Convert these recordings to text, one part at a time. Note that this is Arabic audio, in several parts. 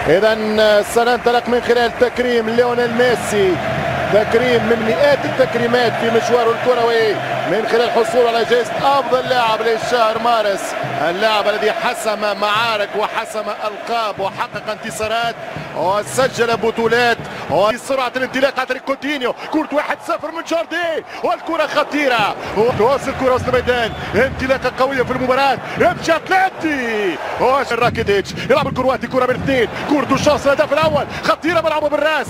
إذا سننطلق من خلال تكريم ليونيل ميسي، تكريم من مئات التكريمات في مشواره الكروي من خلال الحصول على جائزة أفضل لاعب لشهر مارس، اللاعب الذي حسم معارك وحسم ألقاب وحقق انتصارات وسجل بطولات وسرعة الانطلاق عن طريق كوتينيو. كرة 1-0 من جاردي والكرة خطيرة، توصل الكرة وسط الميدان، انطلاقة قوية في المباراة، يمشي أتلانتي راكيتيتش يلعب الكرواتي، كرة من اثنين، كرة شاص الهدف الأول، خطيرة ملعوبة بالراس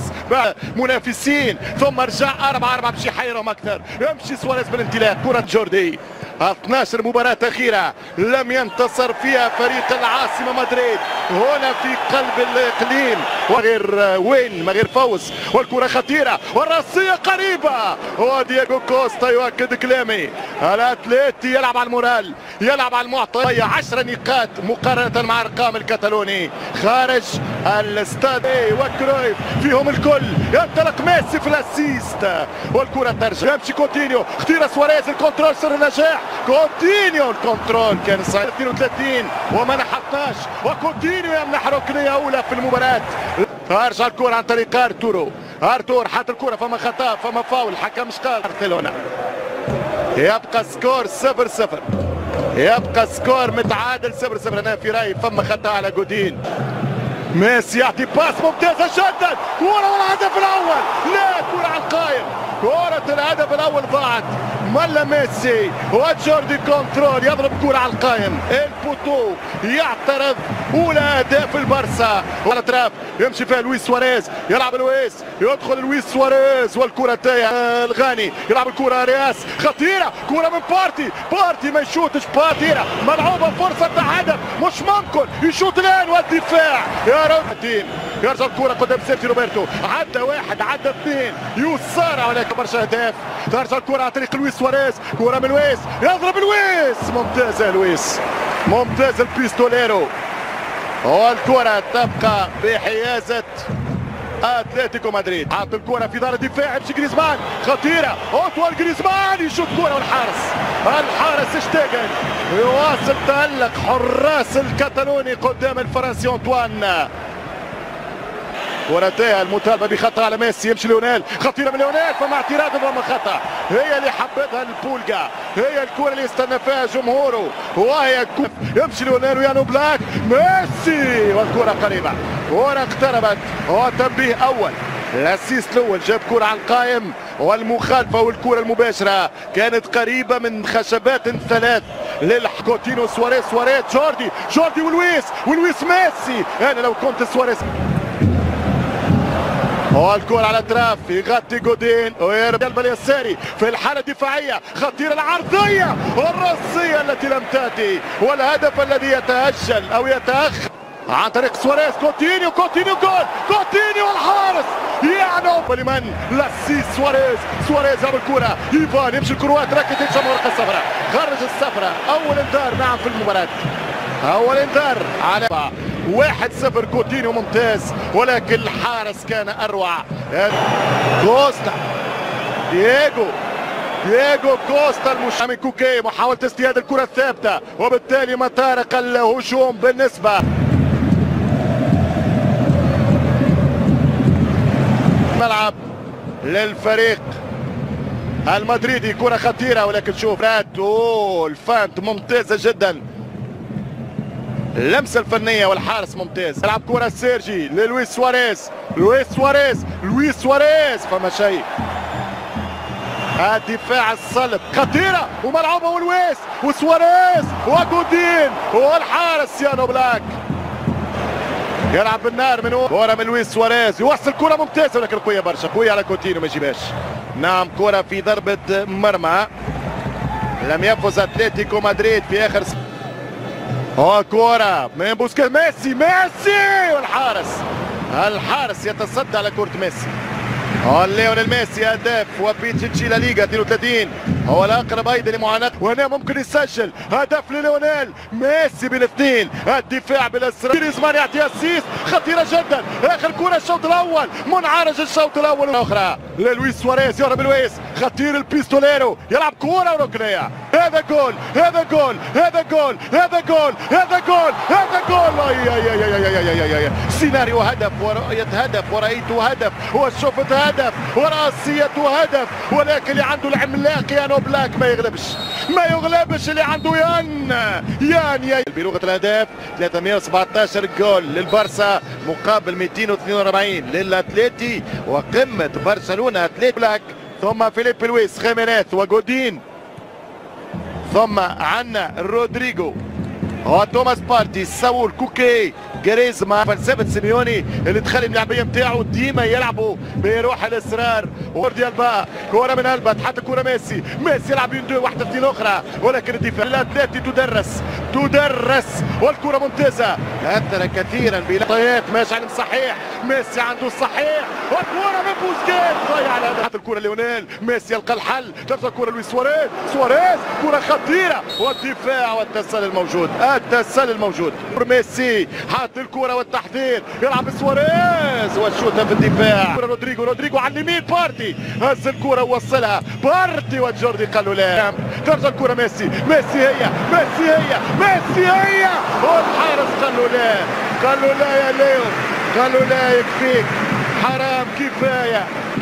منافسين، ثم رجع 4-4 باش يحيرهم أكثر، يمشي سواريز بالانطلاق، كرة جوردي. 12 مباراة أخيرة لم ينتصر فيها فريق العاصمة مدريد هنا في قلب الإقليم، وغير وين ما غير فوز، والكرة خطيرة والرأسية قريبة، ودييغو كوستا يؤكد كلامي، الأتليتي يلعب على المورال، يلعب على المعطى، 10 نقاط مقارنة مع أرقام الكتالوني خارج الاستاد وكرويف فيهم الكل. ينطلق ميسي في الاسيست والكرة ترجع، يمشي كوتينيو، اختير سواريز، الكنترول سر النجاح، كوتينيو الكنترول كان صحيح 32 وما نحطناش، وكوتينيو يمنح ركنية أولى في المباراة. ترجع الكرة عن طريق ارتور حط الكرة، فما خطأ فما فاول، الحكم مش قال برشلونة. يبقى سكور 0-0، يبقى سكور متعادل 0-0. انا في رايي فما خطأ على جودين. ميسي يعطي باس ممتازة جدا، كرة والهدف الأول، لا كرة على القائم، كرة الهدف الأول ضاعت، ملا ميسي وجوردي كنترول يضرب كرة على القائم، البوتو يعترض، أولى أهداف البارسا. على الأطراف يمشي فيها لويس سواريز، يلعب لويس، يدخل لويس سواريز والكرة تايه الغاني، يلعب الكرة رياس، خطيرة، كرة من بارتي ما يشوتش، خطيرة ملعوبة، فرصة هدف، مش ممكن يشوت الآن، والدفاع يا رب يرجع الكرة قدام سيرجي روبرتو، عدى واحد عدى اثنين، يسارع ولكن برشا اهداف. ترجع الكرة عن طريق لويس سواريز، كرة من لويس، يضرب لويس، ممتازة لويس، ممتاز البيستوليرو، والكرة تبقى بحيازة اتلتيكو مدريد. حاط الكرة في دار الدفاع، يمشي جريزمان، خطيرة، اطول جريزمان يشوط كرة، والحارس اشتاقن يواصل تألق حراس الكتالوني قدام الفرنسي أنطوان. كرتها المطالبة بخطأ على ميسي، يمشي ليونيل، خطيرة من ليونيل، فما اعتراض وما خطأ، هي اللي حبتها البولجا، هي الكرة اللي استنى فيها جمهوره، وهي يمشي ليونيل ويانو بلاك، ميسي والكرة قريبة، كرة اقتربت، وتنبيه أول، الاسيست الأول جاب كرة على القائم، والمخالفة والكرة المباشرة كانت قريبة من خشبات ثلاث للكوتينو. سواريز جوردي ولويس ميسي، أنا لو كنت سواريز. والكرة على الاطراف يغطي جودين ويرجع اليساري في الحالة الدفاعية، خطيرة العرضية والرأسية التي لم تأتي، والهدف الذي يتأجل أو يتأخر عن طريق سواريز. كوتينيو جول، كوتينيو الحارس يعني لمن لاسيس سواريز يلعب الكرة، ايفان يمشي الكروات، راكيتيتش ورقة صفراء، خرج الصفراء، أول انذار نعم في المباراة، أول انذار على 1-0. كوتينيو ممتاز ولكن الحارس كان أروع. كوستا دييغو كوستا من كوكي، محاولة اصطياد الكرة الثابتة وبالتالي مطارق الهجوم بالنسبة ملعب للفريق المدريدي. كرة خطيرة ولكن شوف الفانت ممتازة جدا، اللمسة الفنية والحارس ممتاز. يلعب كرة سيرجي للويس سواريز فما شيء، الدفاع الصلب، خطيرة وملعوبة ولويس وسواريز وجودين والحارس يانو بلاك يلعب بالنار من كرة من لويس سواريز، يوصل كرة ممتازة ولكن قوية برشا، قوية على كوتينيو ما يجيبهاش. نعم كرة في ضربة مرمى، لم يفز اتلتيكو مدريد في اخر كرة من بوسكيتس، ميسي والحارس يتصدى على كرة ميسي، ليونيل ميسي هداف وبيتشيتشي لا ليغا 32 هو الاقرب ايضا لمعاناه، وهنا ممكن يسجل هدف لليونيل ميسي بالاثنين. الدفاع بالاصرار، جريزمان يعطي اسيست خطيره جدا. اخر كره الشوط الاول، منعرج الشوط الاول. الاخرى للويس سواريز، يهرب لويس، خطير البيستوليرو، يلعب كره وركنيه. هذا جول، هذا جول، هذا جول، هذا جول، هذا جول، هذا جول. سيناريو هدف ورؤيه هدف ورأيت هدف وشفت هدف وراسيه هدف، ولكن اللي عنده العملاق يان اوبلاك ما يغلبش اللي عنده يان بلغه الاهداف. 317 جول للبارسا مقابل 242 للاتليتي، وقمه برشلونه اتليتي بلاك، ثم فيليب لويس، خيمينيز وجودين، ثم عنا رودريجو وتوماس بارتي، ساول، كوكي، جريزمان. فلسفه سيميوني اللي تخلي اللاعبيه نتاعو ديما يلعبوا بروح الاصرار. وردي البا كره من البا تحط الكره ميسي يلعب يندو واحده اثنين اخرى، ولكن الدفاع الاتليتي تدرس والكره ممتازه. اثر كثيرا بلقطات ماشي عن صحيح، ميسي عنده الصحيح والكره من بوسكيت ضيع على هذا. الكره ليونيل ميسي يلقى الحل، ترجع الكره لويس سواريز كره خطيره، والدفاع والتسلل موجود. ميسي حاط الكره والتحضير، يلعب سواريز والشوطه في الدفاع. رودريجو على اليمين، بارتي هز الكره ووصلها، بارتي وجوردي قالوا لا. ترجع الكره ميسي هي والحارس قالوا لا يا ليو، قالوا لا يكفيك، حرام،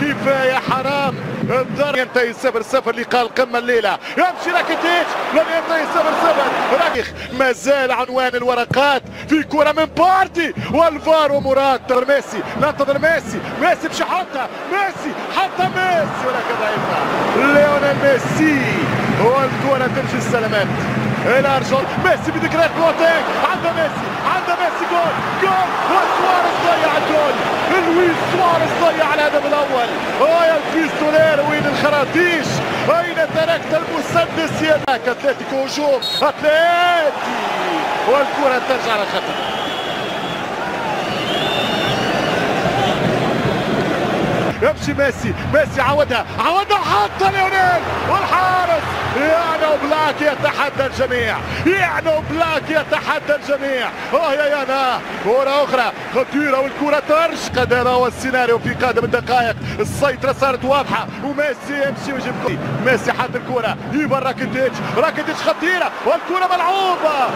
كفايه حرام. الضرب ينتهي 0-0، لقاء القمه الليله. يمشي راكيتيتش، لم ينتهي 0-0. ما زال عنوان الورقات في كره من بارتي والفار ومراد. ميسي ننتظر ميسي باش يحطها، حطها ميسي ولكن ضعيفه. ليونيل ميسي والكره تمشي السلامات الى ارجل ميسي بذكريات بوتينغ. عنده ميسي جول وسواريز ضيع الجول. لويس سواريز ضيع الهدف الاول. يا البيستولير وين الخراطيش؟ اين تركت المسدس يا اتلتيكو؟ هجوم اتلتي والكره ترجع على الخط. يمشي ميسي عودها حط ليونيل والحارس. يعني اوبلاك يتحدى الجميع، يا يانا كرة أخرى خطيرة والكرة ترش. هذا هو السيناريو في قادم الدقائق، السيطرة صارت واضحة وميسي يمشي ويجيب كورة. ميسي حط الكرة يبا راكيتيتش خطيرة والكرة ملعوبة.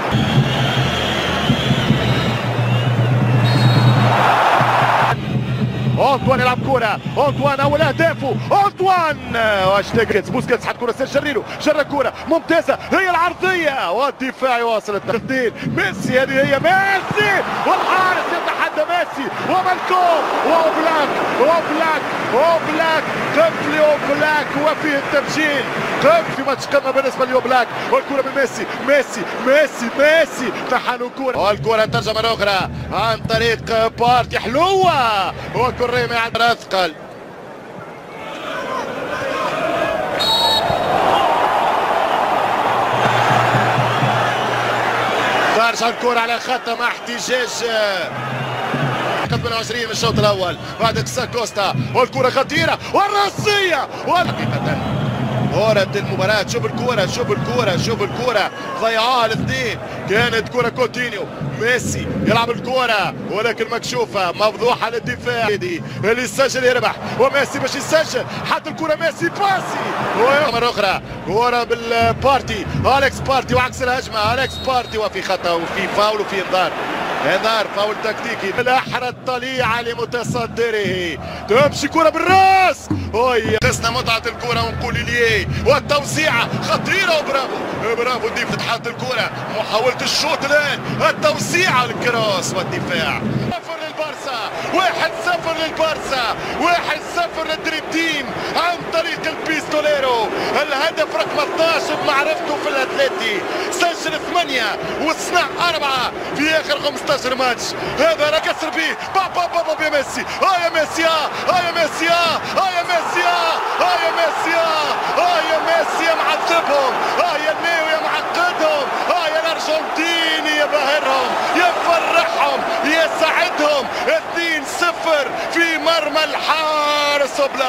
أنطوان يلعب كرة، أنطوان أول أهدافه، أنطوان واشتاقت بوسكيتس حط كرة سير جر الكرة ممتازة، هي العرضية والدفاع يواصل التخطيط. ميسي هذه هي ميسي والحارس يتحدى ميسي ومالكوم وأوبلاك قفل أوبلاك وفيه التبجيل. في ماتش قمة بالنسبة لأوبلاك والكرة من ميسي تحلوا كرة والكرة ترجع مرة أخرى عن طريق بارتي حلوة وكريمي عند أثقل. ترجع الكرة على خط مع احتجاج 28 من الشوط الأول بعد كوستا والكرة خطيرة والرأسية حقيقة كرة المباراة. شوف الكرة ضيعوها الاثنين، كانت كرة كوتينيو. ميسي يلعب الكرة ولكن مكشوفة مفضوحة للدفاع اللي يسجل يربح، وميسي باش يسجل حط الكرة ميسي باسي مرة أخرى كرة بالبارتي أليكس بارتي وعكس الهجمة أليكس بارتي وفي خطأ وفي فاول وفي انذار فاول تكتيكي. الأحرى الطليعة لمتصدره، تمشي كرة بالراس. قسنا متعة الكرة ونقول ليه والتوسيعة خطيرة وبرافو ديف تحط الكرة. محاولة الشوط الآن، التوسيعة الكراس والدفاع. 1-0 للبارسا 1-0 للدريم تيم عن طريق البيستوليرو. الهدف رقم 12 بمعرفته في الاتليتي، سجل 8 وصنع 4 في اخر 15 ماتش. هذا راه كسر فيه بابا يا ميسي يا ميسي يا ميسي يا ميسي يا ميسي يا ميسي يا معذبهم يا نيو يا معقدهم يا الارجنتيني يا باهرهم يا فرحهم يا سعدهم. 2-0 في مرمى الحارس سوبلا.